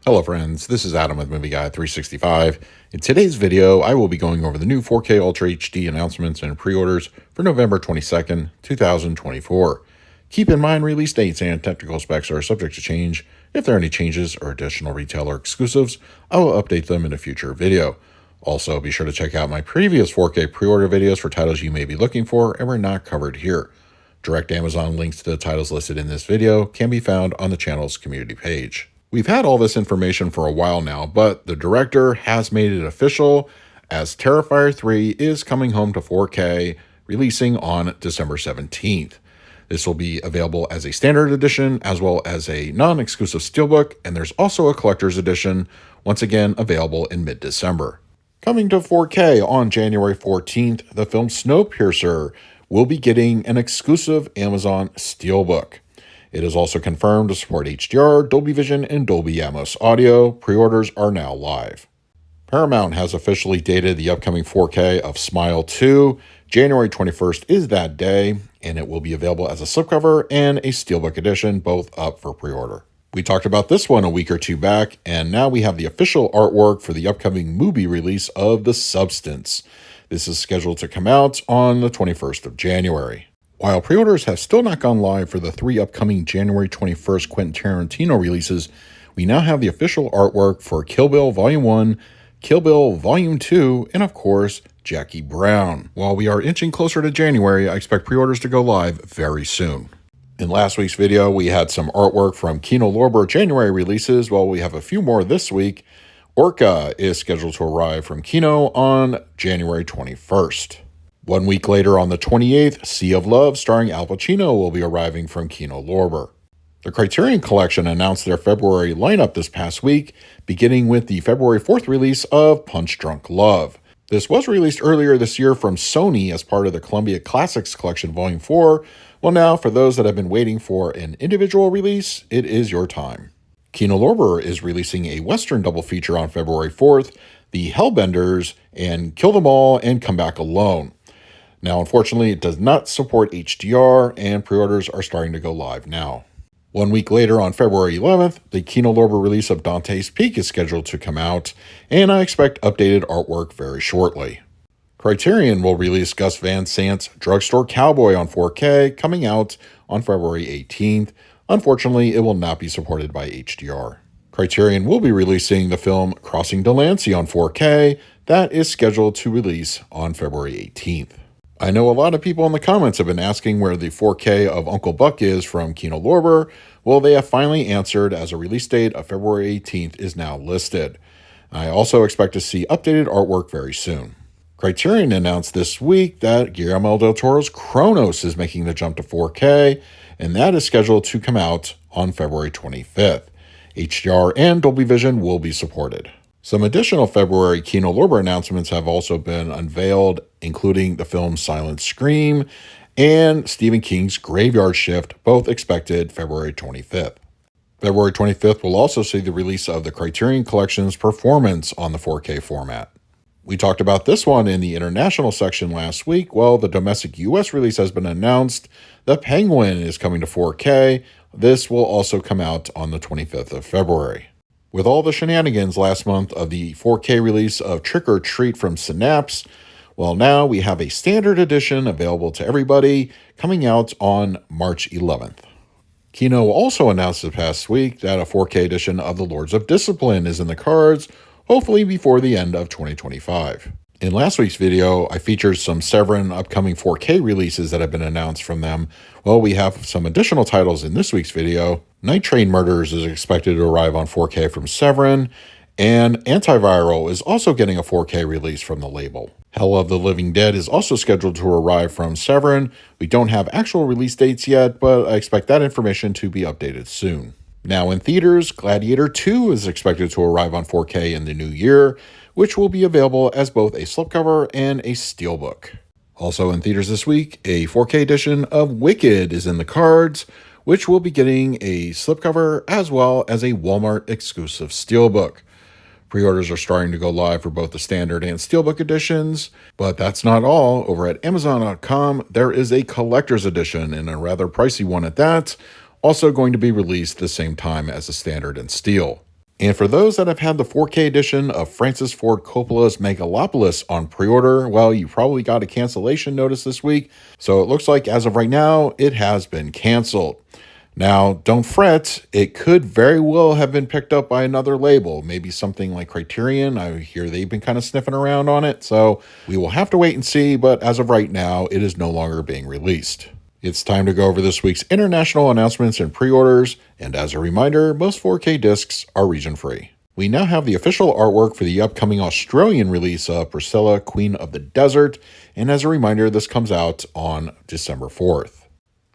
Hello friends, this is Adam with Movie Guy 365. In today's video, I will be going over the new 4K Ultra HD announcements and pre-orders for November 22nd, 2024. Keep in mind release dates and technical specs are subject to change. If there are any changes or additional retailer exclusives, I will update them in a future video. Also, be sure to check out my previous 4K pre-order videos for titles you may be looking for and were not covered here. Direct Amazon links to the titles listed in this video can be found on the channel's community page. We've had all this information for a while now, but the director has made it official as Terrifier 3 is coming home to 4K, releasing on December 17th. This will be available as a standard edition as well as a non-exclusive steelbook, and there's also a collector's edition, once again available in mid-December. Coming to 4K on January 14th, the film Snowpiercer will be getting an exclusive Amazon steelbook. It is also confirmed to support HDR, Dolby Vision, and Dolby Atmos audio. Pre-orders are now live. Paramount has officially dated the upcoming 4K of Smile 2. January 21st is that day, and it will be available as a slipcover and a steelbook edition, both up for pre-order. We talked about this one a week or two back, and now we have the official artwork for the upcoming movie release of The Substance. This is scheduled to come out on the 21st of January. While pre-orders have still not gone live for the three upcoming January 21st Quentin Tarantino releases, we now have the official artwork for Kill Bill Volume 1, Kill Bill Volume 2, and of course, Jackie Brown. While we are inching closer to January, I expect pre-orders to go live very soon. In last week's video, we had some artwork from Kino Lorber January releases. Well, we have a few more this week. Orca is scheduled to arrive from Kino on January 21st. 1 week later, on the 28th, Sea of Love starring Al Pacino will be arriving from Kino Lorber. The Criterion Collection announced their February lineup this past week, beginning with the February 4th release of Punch Drunk Love. This was released earlier this year from Sony as part of the Columbia Classics Collection Volume 4. Well, now, for those that have been waiting for an individual release, it is your time. Kino Lorber is releasing a Western double feature on February 4th, The Hellbenders and Kill Them All and Come Back Alone. Now, unfortunately, it does not support HDR, and pre-orders are starting to go live now. 1 week later, on February 11th, the Kino Lorber release of Dante's Peak is scheduled to come out, and I expect updated artwork very shortly. Criterion will release Gus Van Sant's Drugstore Cowboy on 4K, coming out on February 18th. Unfortunately, it will not be supported by HDR. Criterion will be releasing the film Crossing Delancey on 4K. That is scheduled to release on February 18th. I know a lot of people in the comments have been asking where the 4K of Uncle Buck is from Kino Lorber. Well, they have finally answered, as a release date of February 18th is now listed. I also expect to see updated artwork very soon. Criterion announced this week that Guillermo del Toro's Cronos is making the jump to 4K, and that is scheduled to come out on February 25th. HDR and Dolby Vision will be supported. Some additional February Kino Lorber announcements have also been unveiled, including the film Silent Scream and Stephen King's Graveyard Shift, both expected February 25th. February 25th will also see the release of the Criterion Collection's Performance on the 4K format. We talked about this one in the international section last week. Well, the domestic US release has been announced. The Penguin is coming to 4K. This will also come out on the 25th of February. With all the shenanigans last month of the 4K release of Trick or Treat from Synapse, well, now we have a standard edition available to everybody coming out on March 11th. Kino also announced this past week that a 4K edition of The Lords of Discipline is in the cards, hopefully before the end of 2025. In last week's video, I featured some Severin upcoming 4K releases that have been announced from them. Well, we have some additional titles in this week's video. Night Train Murders is expected to arrive on 4K from Severin, and Antiviral is also getting a 4K release from the label. Hell of the Living Dead is also scheduled to arrive from Severin. We don't have actual release dates yet, but I expect that information to be updated soon. Now in theaters, Gladiator 2 is expected to arrive on 4K in the new year, which will be available as both a slipcover and a steelbook. Also in theaters this week, a 4K edition of Wicked is in the cards, which will be getting a slipcover as well as a Walmart exclusive steelbook. Pre-orders are starting to go live for both the standard and steelbook editions, but that's not all. Over at Amazon.com, there is a collector's edition, and a rather pricey one at that, also going to be released the same time as the standard and steel. And for those that have had the 4K edition of Francis Ford Coppola's Megalopolis on pre-order, well, you probably got a cancellation notice this week. So it looks like as of right now, it has been canceled. Now, don't fret, it could very well have been picked up by another label, maybe something like Criterion. I hear they've been kind of sniffing around on it, so we will have to wait and see, but as of right now, it is no longer being released. It's time to go over this week's international announcements and pre-orders, and as a reminder, most 4K discs are region-free. We now have the official artwork for the upcoming Australian release of Priscilla, Queen of the Desert, and as a reminder, this comes out on December 4th.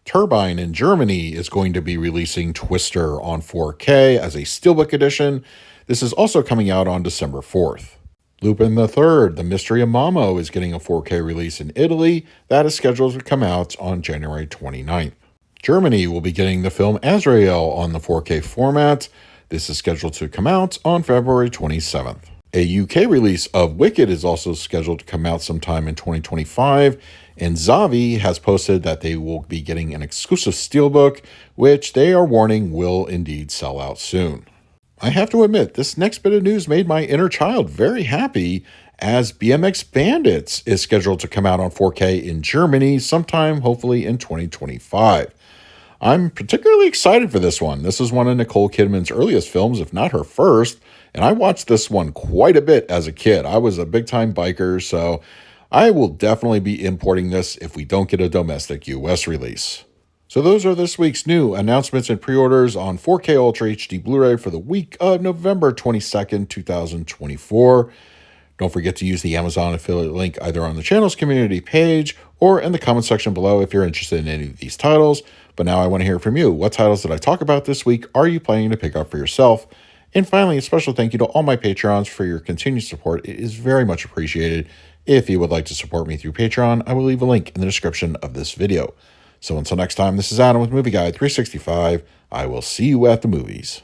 Turbine in Germany is going to be releasing Twister on 4K as a Steelbook edition. This is also coming out on December 4th. Lupin III, The Mystery of Mamo, is getting a 4K release in Italy. That is scheduled to come out on January 29th. Germany will be getting the film Azrael on the 4K format. This is scheduled to come out on February 27th. A UK release of Wicked is also scheduled to come out sometime in 2025, and Zavi has posted that they will be getting an exclusive steelbook, which they are warning will indeed sell out soon. I have to admit, this next bit of news made my inner child very happy, as BMX Bandits is scheduled to come out on 4K in Germany sometime, hopefully in 2025. I'm particularly excited for this one. This is one of Nicole Kidman's earliest films, if not her first, and I watched this one quite a bit as a kid. I was a big-time biker, so I will definitely be importing this if we don't get a domestic US release. So those are this week's new announcements and pre-orders on 4K Ultra HD Blu-ray for the week of November 22nd, 2024. Don't forget to use the Amazon affiliate link either on the channel's community page or in the comment section below if you're interested in any of these titles. But now I want to hear from you. What titles did I talk about this week are you planning to pick up for yourself? And finally, a special thank you to all my Patrons for your continued support. It is very much appreciated. If you would like to support me through Patreon, I will leave a link in the description of this video. So until next time, this is Adam with Movie Guide 365. I will see you at the movies.